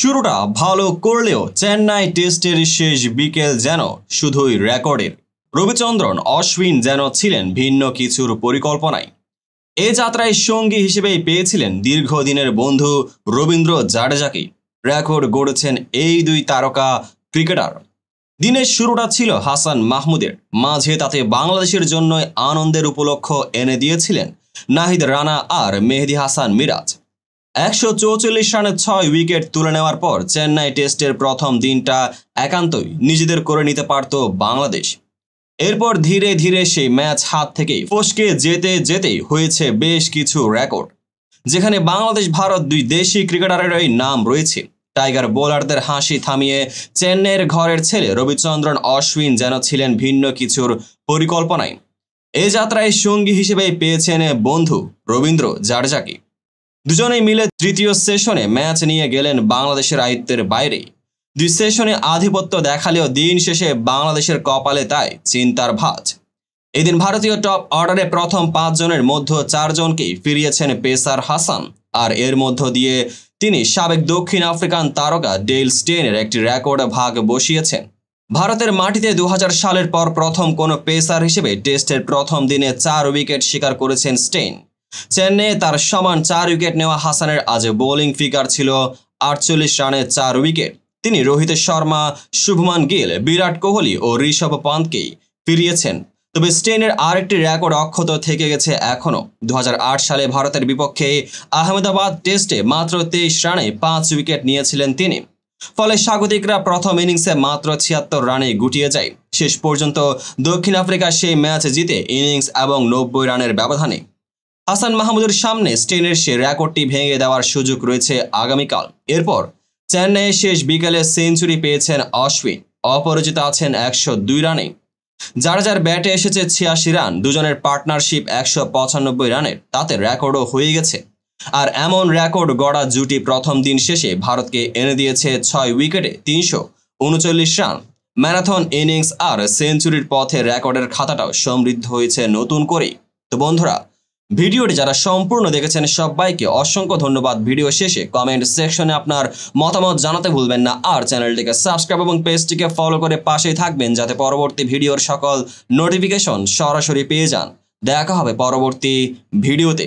শুরুটা ভালো করলেও চেন্নাই টেস্টের শেষ বিকেল যেন শুধুই রেকর্ডের। রবিচন্দ্রন অশ্বিন যেন ছিলেন ভিন্ন কিছুর পরিকল্পনায়। এ যাত্রায় সঙ্গী হিসেবেই পেয়েছিলেন দীর্ঘদিনের বন্ধু রবীন্দ্র জাডেজাকে। রেকর্ড গড়েছেন এই দুই তারকা ক্রিকেটার। দিনের শুরুটা ছিল হাসান মাহমুদের, মাঝে তাতে বাংলাদেশের জন্যই আনন্দের উপলক্ষ এনে দিয়েছিলেন নাহিদ রানা আর মেহেদী হাসান মিরাজ। 144 রানে 6 উইকেট তুলে নেওয়ার পর চেন্নাই টেস্টের প্রথম দিনটা একান্তই নিজেদের করে নিতে পারত বাংলাদেশ। এরপর ধীরে ধীরে সেই ম্যাচ হাত থেকেই ফসকে যেতে যেতেই হয়েছে বেশ কিছু রেকর্ড, যেখানে বাংলাদেশ ভারত দুই দেশি ক্রিকেটারেরই নাম রয়েছে। টাইগার বোলারদের হাসি থামিয়ে চেন্নাইয়ের ঘরের ছেলে রবিচন্দ্রন অশ্বিন যেন ছিলেন ভিন্ন কিছুর পরিকল্পনায়। এ যাত্রায় সঙ্গী হিসেবে পেয়েছেন বন্ধু রবীন্দ্র জাডেজাকে। দুজনেই মিলে তৃতীয় সেশনে ম্যাচ নিয়ে গেলেন বাংলাদেশের আয়ত্তের বাইরে। দুই সেশনে আধিপত্য দেখালেও দিন শেষে বাংলাদেশের কপালে তাই চিন্তার ভাঁজ। এদিন ভারতীয় টপ অর্ডারে প্রথম 5 জনের মধ্যে 4 জনকেই ফিরিয়েছেন পেসার হাসান, আর এর মধ্য দিয়ে তিনি সাবেক দক্ষিণ আফ্রিকান তারকা ডেল স্টেইনের একটি রেকর্ড ভাগ বসিয়েছেন। ভারতের মাটিতে 2000 সালের পর প্রথম কোনো পেসার হিসেবে টেস্টের প্রথম দিনে 4 উইকেট শিকার করেছেন স্টেইন। চেন্নাইয়ে তার সমান 4 উইকেট নেওয়া হাসানের আজ বোলিং ফিগার ছিল 48 রানে 4 উইকেট। তিনি রোহিত শর্মা, শুভমান গিল, বিরাট কোহলি ও ঋষভ পন্থকেই ফিরিয়েছেন। তবে স্টেইনের আরেকটি রেকর্ড অক্ষত থেকে গেছে এখনও। 2008 সালে ভারতের বিপক্ষে আহমেদাবাদ টেস্টে মাত্র 23 রানে 5 উইকেট নিয়েছিলেন তিনি। ফলে স্বাগতিকরা প্রথম ইনিংসে মাত্র 76 রানে গুটিয়ে যায়। শেষ পর্যন্ত দক্ষিণ আফ্রিকা সেই ম্যাচ জিতে ইনিংস এবং 90 রানের ব্যবধানে। হাসান মাহমুদের সামনে স্টেইনের সে রেকর্ডটি ভেঙে দেওয়ার সুযোগ রয়েছে আগামীকাল। এরপর চেন্নাইয়ে শেষ বিকেলে সেঞ্চুরি পেয়েছেন অশ্বিন, অপরাজিত আছেন 102 রানে। জাডেজার ব্যাটে এসেছে 86 রান, দুজনের পার্টনারশিপ 195 রানের, তাতে রেকর্ডও হয়ে গেছে। আর এমন রেকর্ড গড়া জুটি প্রথম দিন শেষে ভারতকে এনে দিয়েছে 6 উইকেটে 339 রান। ম্যারাথন ইনিংস আর সেঞ্চুরির পথে রেকর্ডের খাতাটাও সমৃদ্ধ হয়েছে নতুন করেই। তো বন্ধুরা, ভিডিওটি যারা সম্পূর্ণ দেখেছেন সবাইকে অসংখ্য ধন্যবাদ। ভিডিও শেষে কমেন্ট সেকশনে আপনার মতামত জানাতে ভুলবেন না, আর চ্যানেলটিকে সাবস্ক্রাইব এবং পেজটিকে ফলো করে পাশেই থাকবেন যাতে পরবর্তী ভিডিওর সকল নোটিফিকেশন সরাসরি পেয়ে যান। দেখা হবে পরবর্তী ভিডিওতে।